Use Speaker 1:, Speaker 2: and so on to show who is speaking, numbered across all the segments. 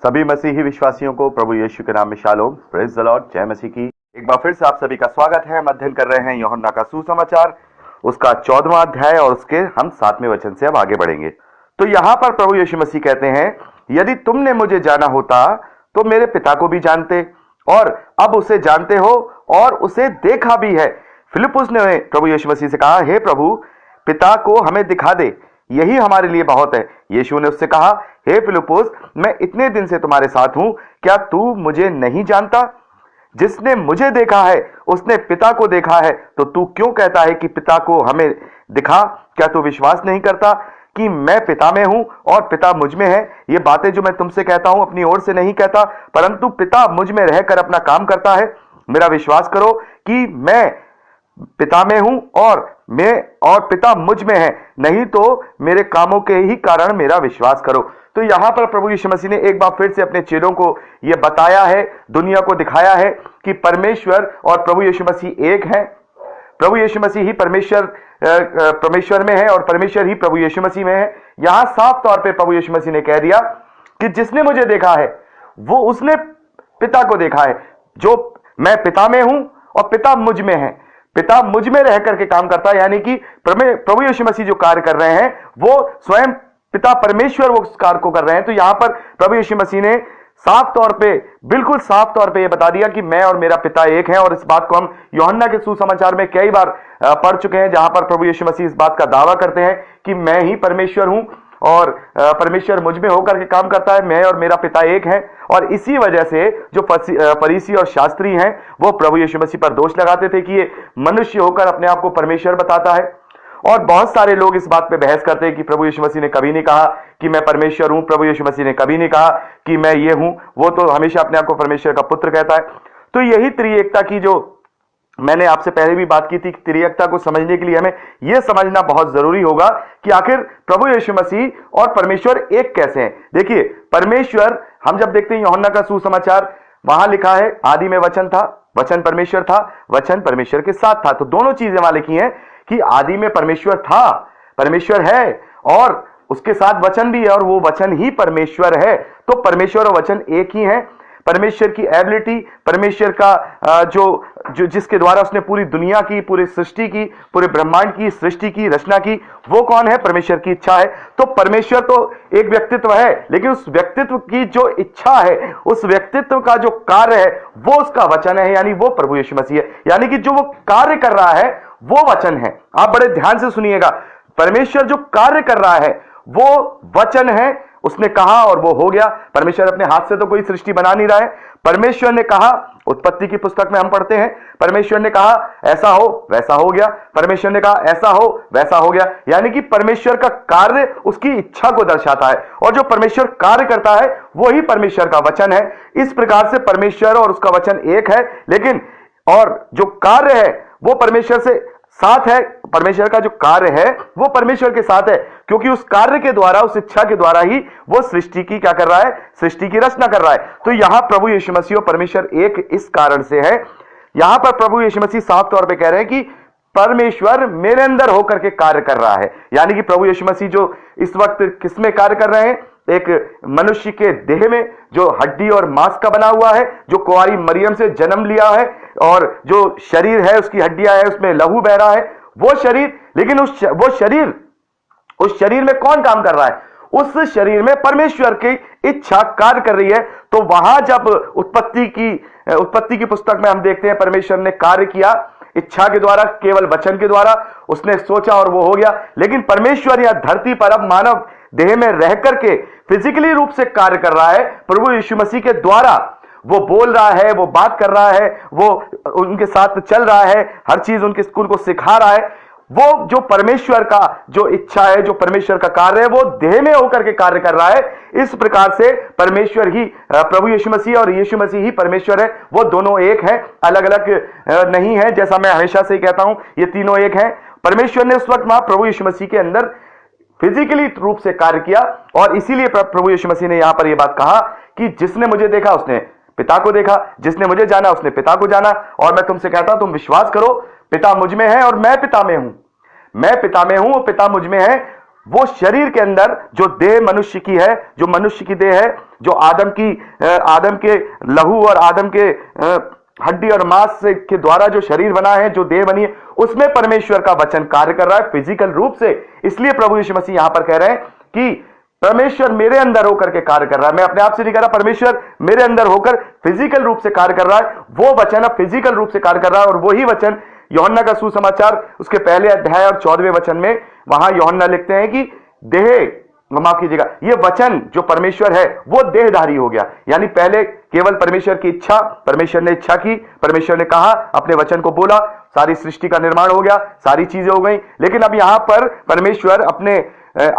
Speaker 1: सभी मसीही विश्वासियों को प्रभु यीशु के नाम में शालोम, प्रेज द लॉर्ड, जय मसीह की। एक बार फिर से आप सभी का स्वागत है। हम अध्ययन कर रहे हैं यूहन्ना का सुसमाचार, उसका 14वां अध्याय और उसके हम 7वें वचन से अब आगे बढ़ेंगे। तो यहां पर प्रभु यीशु मसीह कहते हैं, यदि तुमने मुझे जाना होता तो मेरे पिता को भी जानते और अब उसे जानते हो और उसे देखा भी है। फिलिप्पुस ने प्रभु यीशु मसीह से कहा, हे प्रभु, पिता को हमें दिखा दे, यही हमारे लिए बहुत है। यीशु ने उससे कहा, हे फिलिप्पुस, मैं इतने दिन से तुम्हारे साथ हूं, क्या तू मुझे नहीं जानता? जिसने मुझे देखा है उसने पिता को देखा है। तो तू क्यों कहता है कि पिता को हमें दिखा? क्या तू विश्वास नहीं करता कि मैं पिता में हूं और पिता मुझ में है? ये बातें जो मैं तुमसे कहता हूं अपनी ओर से नहीं कहता, परंतु पिता मुझ में रहकर अपना काम करता है। मेरा विश्वास करो कि मैं पिता में हूं और पिता मुझ में है, नहीं तो मेरे कामों के ही कारण मेरा विश्वास करो। तो यहां पर प्रभु यीशु मसीह ने एक बार फिर से अपने चेलों को यह बताया है, दुनिया को दिखाया है कि परमेश्वर और प्रभु यीशु मसीह एक है। प्रभु यीशु मसीह ही परमेश्वर में है और परमेश्वर ही प्रभु यीशु मसीह में है। यहां साफ तौर पे प्रभु यीशु मसीह ने कह दिया कि जिसने मुझे देखा है वो उसने पिता को देखा है। जो मैं पिता में हूं और पिता मुझ में है, पिता मुझ में रह करके काम करता है, यानी कि प्रभु यीशु मसीह जो कार्य कर रहे हैं वो स्वयं पिता परमेश्वर वो उस कार्य को कर रहे हैं। तो यहां पर प्रभु यीशु मसीह ने साफ तौर पे, बिल्कुल साफ तौर पे ये बता दिया कि मैं और मेरा पिता एक है। और इस बात को हम यूहन्ना के सुसमाचार में कई बार पढ़ चुके हैं, जहां पर प्रभु यीशु मसीह इस बात का दावा करते हैं कि मैं ही परमेश्वर हूं और परमेश्वर मुझ में होकर के काम करता है, मैं और मेरा पिता एक है। और इसी वजह से जो फरीसी और शास्त्री हैं वो प्रभु यीशु मसीह पर दोष लगाते थे कि ये मनुष्य होकर अपने आप को परमेश्वर बताता है। और बहुत सारे लोग इस बात पे बहस करते हैं कि प्रभु यीशु मसीह ने कभी नहीं कहा कि मैं परमेश्वर हूं, प्रभु यीशु मसीह ने कभी नहीं कहा कि मैं ये हूं, वो तो हमेशा अपने आप को परमेश्वर का पुत्र कहता है। तो यही त्रिएकता की जो मैंने आपसे पहले भी बात की थी, त्रिएकता को समझने के लिए हमें यह समझना बहुत जरूरी होगा कि आखिर प्रभु यीशु मसीह और परमेश्वर एक कैसे हैं। देखिए, परमेश्वर, हम जब देखते हैं यूहन्ना का सुसमाचार, वहां लिखा है आदि में वचन था, वचन परमेश्वर था, वचन परमेश्वर के साथ था। तो दोनों चीजें वहां लिखी हैं कि आदि में परमेश्वर था, परमेश्वर है और उसके साथ वचन भी है और वो वचन ही परमेश्वर है। तो परमेश्वर और वचन एक ही है। परमेश्वर की एबिलिटी, परमेश्वर का जो जिसके द्वारा उसने पूरी दुनिया की, पूरी सृष्टि की, पूरे ब्रह्मांड की सृष्टि की, रचना की, वो कौन है? परमेश्वर की इच्छा है। तो परमेश्वर तो एक व्यक्तित्व है, लेकिन उस व्यक्तित्व की जो इच्छा है, उस व्यक्तित्व का जो कार्य है, वो उसका वचन है, यानी वो प्रभु यीशु मसीह है। यानी कि जो वो कार्य कर रहा है वो वचन है। आप बड़े ध्यान से सुनिएगा, परमेश्वर जो कार्य कर रहा है वो वचन है। उसने कहा और वो हो गया। परमेश्वर अपने हाथ से तो कोई सृष्टि बना नहीं रहा है। परमेश्वर ने कहा, उत्पत्ति की पुस्तक में हम पढ़ते हैं, परमेश्वर ने कहा ऐसा हो, वैसा हो गया। परमेश्वर ने कहा ऐसा हो, वैसा हो गया। यानी कि परमेश्वर का कार्य उसकी इच्छा को दर्शाता है और जो परमेश्वर कार्य करता है वो ही परमेश्वर का वचन है। इस प्रकार से परमेश्वर और उसका वचन एक है, लेकिन और जो कार्य है वो परमेश्वर से साथ है। परमेश्वर का जो कार्य है वो परमेश्वर के साथ है, क्योंकि उस कार्य के द्वारा, उस इच्छा के द्वारा ही वो सृष्टि की क्या कर रहा है? सृष्टि की रचना कर रहा है। तो यहां प्रभु यीशु मसीह और परमेश्वर एक इस कारण से है। यहां पर प्रभु यीशु मसीह साफ तौर पे कह रहे हैं कि परमेश्वर मेरे अंदर होकर के कार्य कर रहा है। यानी कि प्रभु यीशु मसीह जो इस वक्त किसमें कार्य कर रहे हैं? एक मनुष्य के देह में, जो हड्डी और मांस का बना हुआ है, जो कुंवारी मरियम से जन्म लिया है और जो शरीर है, उसकी हड्डियां है, उसमें लहू बह रहा है, वो शरीर। लेकिन उस शरीर में कौन काम कर रहा है? उस शरीर में परमेश्वर की इच्छा कार्य कर रही है। तो वहां जब उत्पत्ति की पुस्तक में हम देखते हैं परमेश्वर ने कार्य किया इच्छा के द्वारा, केवल वचन के द्वारा उसने सोचा और वो हो गया। लेकिन परमेश्वर यह धरती पर अब मानव देह में रह करके फिजिकली रूप से कार्य कर रहा है। प्रभु यीशु मसीह के द्वारा वो बोल रहा है, वो बात कर रहा है, वो उनके साथ चल रहा है, हर चीज उनको सिखा रहा है। वो जो परमेश्वर का जो इच्छा है, जो परमेश्वर का कार्य है, वो देह में होकर के कार्य कर रहा है। इस प्रकार से परमेश्वर ही, प्रभु यीशु मसीह और यीशु मसीह ही परमेश्वर है। वो दोनों एक हैं, अलग अलग नहीं है। जैसा मैं हमेशा से ही कहता हूं, ये तीनों एक हैं। परमेश्वर ने उस वक्त वहां प्रभु यीशु मसीह के अंदर फिजिकली रूप से कार्य किया और इसीलिए प्रभु यीशु मसीह ने यहां पर यह बात कहा कि जिसने मुझे देखा उसने पिता को देखा, जिसने मुझे जाना उसने पिता को जाना। और मैं तुमसे कहता हूं, तुम विश्वास करो, पिता मुझ में है और मैं पिता में हूं। मैं पिता में हूं और पिता मुझ में है। वो शरीर के अंदर जो देह मनुष्य की है, जो मनुष्य की देह है, जो आदम के लहू और आदम के हड्डी और मांस से के द्वारा जो शरीर बना है, जो देह बनी है, उसमें परमेश्वर का वचन कार्य कर रहा है फिजिकल रूप से। इसलिए प्रभु यीशु मसीह यहां पर कह रहे हैं कि परमेश्वर मेरे अंदर होकर के कार्य कर रहा है। मैं अपने आप से नहीं कर रहा, परमेश्वर मेरे अंदर होकर फिजिकल रूप से कार्य कर रहा है। वो वचन अब फिजिकल रूप से कार्य कर रहा है, और वही वचन यूहन्ना का सुसमाचार उसके पहले अध्याय और 14वें वचन में वहां यूहन्ना लिखते हैं कि देह, माफ कीजिएगा, ये वचन जो परमेश्वर है वो देहधारी हो गया। यानी पहले केवल परमेश्वर की इच्छा, परमेश्वर ने इच्छा की, परमेश्वर ने कहा, अपने वचन को बोला, सारी सृष्टि का निर्माण हो गया, सारी चीजें हो गई। लेकिन अब यहां पर परमेश्वर अपने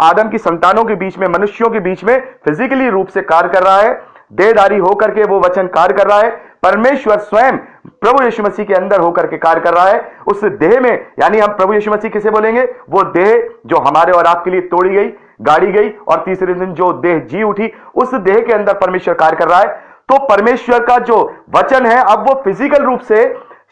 Speaker 1: आदम की संतानों के बीच में, मनुष्यों के बीच में फिजिकली रूप से कार्य कर रहा है, देहधारी होकर के वो वचन कार्य कर रहा है। परमेश्वर स्वयं प्रभु यीशु मसीह के अंदर होकर के कार्य कर रहा है उस देह में। यानी हम प्रभु यीशु मसीह किसे बोलेंगे? वो देह जो हमारे और आपके लिए तोड़ी गई, गाड़ी गई, और तीसरे दिन जो देह जी उठी, उस देह के अंदर परमेश्वर कार्य कर रहा है। तो परमेश्वर का जो वचन है अब वो फिजिकल रूप से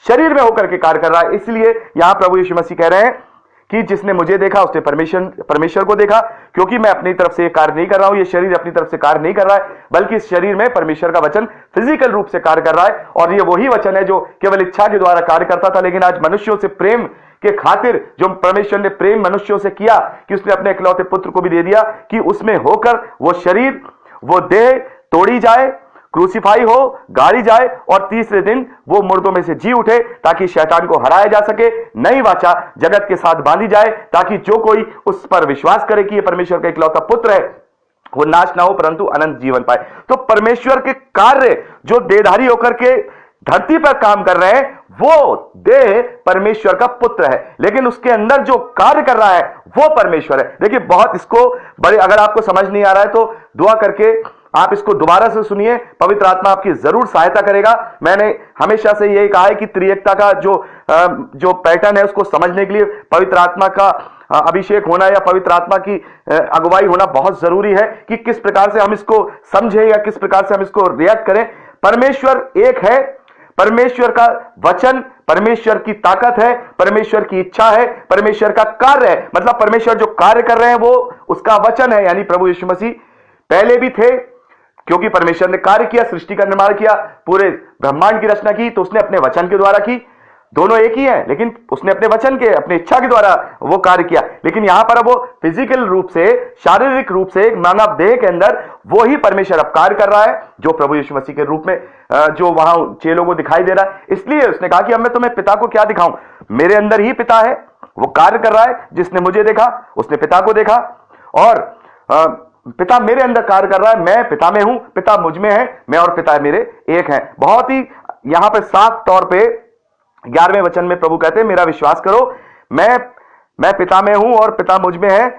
Speaker 1: शरीर में होकर के कार्य कर रहा है। इसलिए यहां प्रभु यीशु मसीह कह रहे हैं कि जिसने मुझे देखा उसने परमेश्वर को देखा, क्योंकि मैं अपनी तरफ से ये कार्य नहीं कर रहा हूं, ये शरीर अपनी तरफ से कार्य नहीं कर रहा है, बल्कि इस शरीर में परमेश्वर का वचन फिजिकल रूप से कार्य कर रहा है। और ये वही वचन है जो केवल इच्छा के द्वारा कार्य करता था, लेकिन आज मनुष्यों से प्रेम के खातिर जो परमेश्वर ने प्रेम मनुष्यों से किया कि उसने अपने इकलौते पुत्र को भी दे दिया कि उसमें होकर वो शरीर, वो देह तोड़ी जाए, क्रूसीफाई हो, गाड़ी जाए, और तीसरे दिन वो मुर्दों में से जी उठे, ताकि शैतान को हराया जा सके, नई वाचा जगत के साथ बांधी जाए, ताकि जो कोई उस पर विश्वास करे कि ये परमेश्वर का इकलौता पुत्र है, वो नाश ना हो परंतु अनंत जीवन पाए। तो परमेश्वर के कार्य जो देहधारी होकर के धरती पर काम कर रहे हैं, वो देह परमेश्वर का पुत्र है, लेकिन उसके अंदर जो कार्य कर रहा है वो परमेश्वर है। देखिए, बहुत इसको बड़े, अगर आपको समझ नहीं आ रहा है तो दुआ करके आप इसको दोबारा से सुनिए, पवित्र आत्मा आपकी जरूर सहायता करेगा। मैंने हमेशा से यही कहा है कि त्रिएकता का जो पैटर्न है उसको समझने के लिए पवित्र आत्मा का अभिषेक होना या पवित्र आत्मा की अगुवाई होना बहुत जरूरी है कि किस प्रकार से हम इसको समझें या किस प्रकार से हम इसको रिएक्ट करें। परमेश्वर एक है, परमेश्वर का वचन परमेश्वर की ताकत है, परमेश्वर की इच्छा है, परमेश्वर का कार्य है। मतलब परमेश्वर जो कार्य कर रहे हैं वो उसका वचन है। यानी प्रभु यीशु मसीह पहले भी थे, क्योंकि परमेश्वर ने कार्य किया, सृष्टि का निर्माण किया, पूरे ब्रह्मांड की रचना की, तो उसने अपने वचन के द्वारा की। दोनों एक ही है, लेकिन उसने अपने वचन के, अपनी इच्छा के द्वारा वो कार्य किया। लेकिन यहां पर अब वो फिजिकल रूप से, शारीरिक रूप से एक मानव देह के अंदर वो ही परमेश्वर अब कार्य कर रहा है, जो प्रभु यीशु मसीह के रूप में जो वहां चेलों को दिखाई दे रहा है। इसलिए उसने कहा कि अब मैं तुम्हें पिता को क्या दिखाऊं, मेरे अंदर ही पिता है, वो कार्य कर रहा है। जिसने मुझे देखा उसने पिता को देखा, और पिता मेरे अंदर कार्य कर रहा है, मैं पिता में हूं, पिता मुझ में है, मैं और पिता मेरे एक हैं। बहुत ही यहां पर साफ तौर पे 11वें वचन में प्रभु कहते हैं, मेरा विश्वास करो, मैं पिता में हूं और पिता मुझ में है।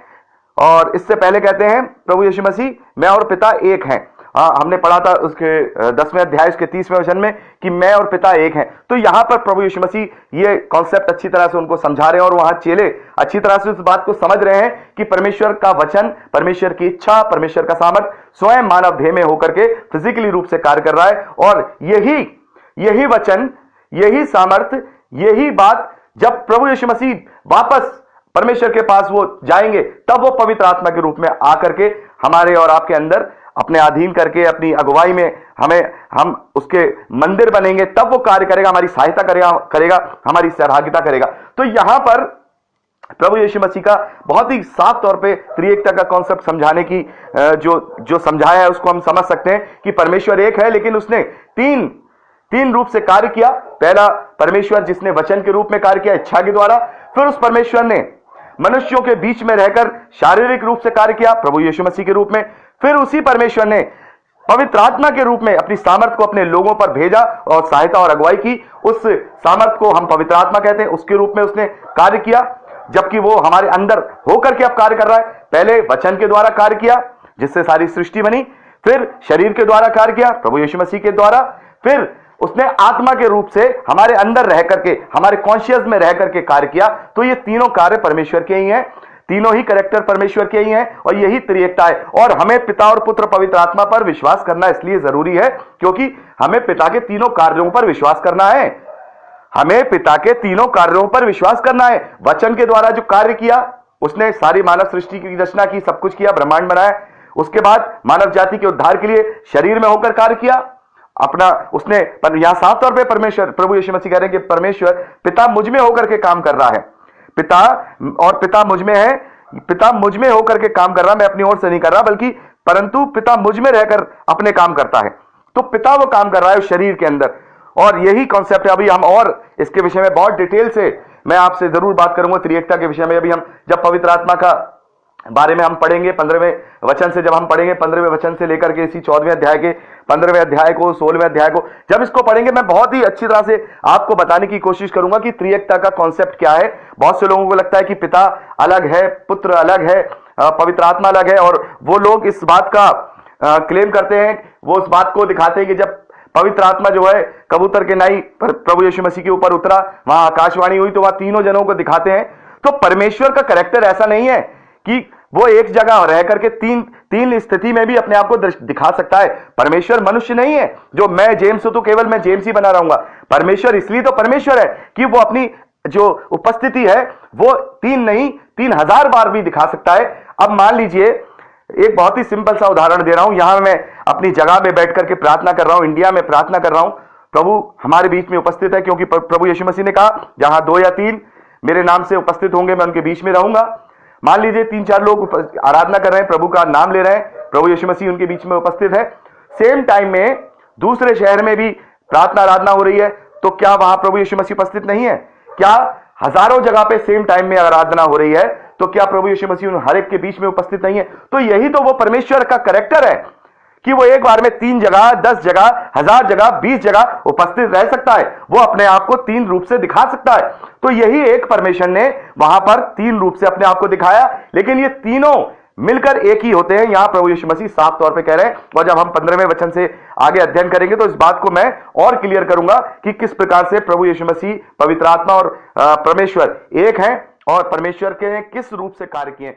Speaker 1: और इससे पहले कहते हैं प्रभु यीशु मसीह, मैं और पिता एक हैं। हमने पढ़ा था उसके 10वें अध्याय उसके 30वें वचन में कि मैं और पिता एक हैं। तो यहां पर प्रभु यीशु मसीह ये कॉन्सेप्ट अच्छी तरह से उनको समझा रहे हैं, और वहां चेले अच्छी तरह से उस बात को समझ रहे हैं कि परमेश्वर का वचन, परमेश्वर की इच्छा, परमेश्वर का सामर्थ स्वयं मानव देह में होकर के फिजिकली रूप से कार्य कर रहा है। और यही वचन, यही सामर्थ, यही बात जब प्रभु यीशु मसीह वापस परमेश्वर के पास वो जाएंगे, तब वो पवित्र आत्मा के रूप में आकर के हमारे और आपके अंदर अपने अधीन करके, अपनी अगुवाई में हम उसके मंदिर बनेंगे, तब वो कार्य करेगा, हमारी सहायता करेगा, हमारी सहभागिता करेगा। तो यहां पर प्रभु यीशु मसीह का बहुत ही साफ तौर पे त्रिएकता का कॉन्सेप्ट समझाने की जो समझाया है उसको हम समझ सकते हैं कि परमेश्वर एक है, लेकिन उसने तीन रूप से कार्य किया। पहला परमेश्वर जिसने वचन के रूप में कार्य किया इच्छा के द्वारा, फिर उस परमेश्वर ने मनुष्यों के बीच में रहकर शारीरिक रूप से कार्य किया प्रभु यीशु मसीह के रूप में, फिर उसी परमेश्वर ने पवित्र आत्मा के रूप में अपनी सामर्थ को अपने लोगों पर भेजा और सहायता और अगुवाई की। उस सामर्थ को हम पवित्र आत्मा कहते हैं, उसके रूप में उसने कार्य किया, जबकि वो हमारे अंदर होकर के अब कार्य कर रहा है। पहले वचन के द्वारा कार्य किया जिससे सारी सृष्टि बनी, फिर शरीर के द्वारा कार्य किया प्रभु यीशु मसीह के द्वारा, फिर उसने आत्मा के रूप से हमारे अंदर रह करके, हमारे कॉन्शियस में रह करके कार्य किया। तो ये तीनों कार्य परमेश्वर के ही हैं, तीनों ही कैरेक्टर परमेश्वर के ही हैं, और यही त्रिएकता है। और हमें पिता और पुत्र पवित्र आत्मा पर विश्वास करना इसलिए जरूरी है क्योंकि हमें पिता के तीनों कार्यों पर विश्वास करना है। हमें पिता के तीनों कार्यों पर विश्वास करना है। वचन के द्वारा जो कार्य किया उसने सारी मानव सृष्टि की रचना की, सब कुछ किया, ब्रह्मांड बनाया। उसके बाद मानव जाति के उद्धार के लिए शरीर में होकर कार्य किया अपना उसने। पर यहां साफ तौर पे परमेश्वर प्रभु यीशु मसीह कह रहे हैं कि परमेश्वर पिता मुझ में होकर के काम कर रहा है। पिता और पिता मुझ में है, पिता मुझ में होकर के काम कर रहा, मैं अपनी ओर से नहीं कर रहा, बल्कि परंतु पिता मुझ में रहकर अपने काम करता है। तो पिता वो काम कर रहा है उस शरीर के अंदर, और यही कॉन्सेप्ट है। अभी हम और इसके विषय में बहुत डिटेल से मैं आपसे जरूर बात करूंगा त्रिएकता के विषय में। अभी हम जब पवित्र आत्मा का बारे में हम पढ़ेंगे 15वें वचन से, जब हम पढ़ेंगे 15वें वचन से लेकर के इसी 14वें अध्याय के 15वें अध्याय को, 16वें अध्याय को, जब इसको पढ़ेंगे मैं बहुत ही अच्छी तरह से आपको बताने की कोशिश करूंगा कि त्रिएकता का कॉन्सेप्ट क्या है। बहुत से लोगों को लगता है कि पिता अलग है, पुत्र अलग है, पवित्र आत्मा अलग है, और वो लोग इस बात का क्लेम करते हैं, वो इस बात को दिखाते हैं कि जब पवित्र आत्मा जो है कबूतर के नाई प्रभु यीशु मसीह के ऊपर उतरा, वहां आकाशवाणी हुई, तो वहां तीनों जनों को दिखाते हैं। तो परमेश्वर का कैरेक्टर ऐसा नहीं है कि वो एक जगह रह करके तीन स्थिति में भी अपने आप को दिखा सकता है। परमेश्वर मनुष्य नहीं है जो मैं जेम्स हूं तो केवल मैं जेम्स ही बना रहूंगा। परमेश्वर इसलिए तो परमेश्वर है कि वो अपनी जो उपस्थिति है वो 3 नहीं 3000 बार भी दिखा सकता है। अब मान लीजिए एक बहुत ही सिंपल सा उदाहरण दे रहा हूं। यहां मैं अपनी जगह में बैठ करके प्रार्थना कर रहा हूं, इंडिया में प्रार्थना कर रहा हूं, प्रभु हमारे बीच में उपस्थित है, क्योंकि प्रभु यीशु मसीह ने कहा जहां 2 या 3 मेरे नाम से उपस्थित होंगे मैं उनके बीच में रहूंगा। मान लीजिए 3-4 लोग आराधना कर रहे हैं, प्रभु का नाम ले रहे हैं, प्रभु यीशु मसीह उनके बीच में उपस्थित है। सेम टाइम में दूसरे शहर में भी प्रार्थना आराधना हो रही है, तो क्या वहां प्रभु यीशु मसीह उपस्थित नहीं है? क्या हजारों जगह पे सेम टाइम में आराधना हो रही है, तो क्या प्रभु यीशु मसीह हर एक के बीच में उपस्थित नहीं है? तो यही तो वो परमेश्वर का कैरेक्टर है कि वो एक बार में 3 जगह, 10 जगह, 1000 जगह, 20 जगह उपस्थित रह सकता है। वो अपने आप को 3 रूप से दिखा सकता है। तो यही एक परमेश्वर ने वहां पर 3 रूप से अपने आप को दिखाया, लेकिन ये तीनों मिलकर एक ही होते हैं, यहां प्रभु यीशु मसीह साफ तौर पे कह रहे हैं। और जब हम 15वें वचन से आगे अध्ययन करेंगे तो इस बात को मैं और क्लियर करूंगा कि किस प्रकार से प्रभु यीशु मसीह, पवित्र आत्मा और परमेश्वर एक हैं, और परमेश्वर के किस रूप से कार्य किए।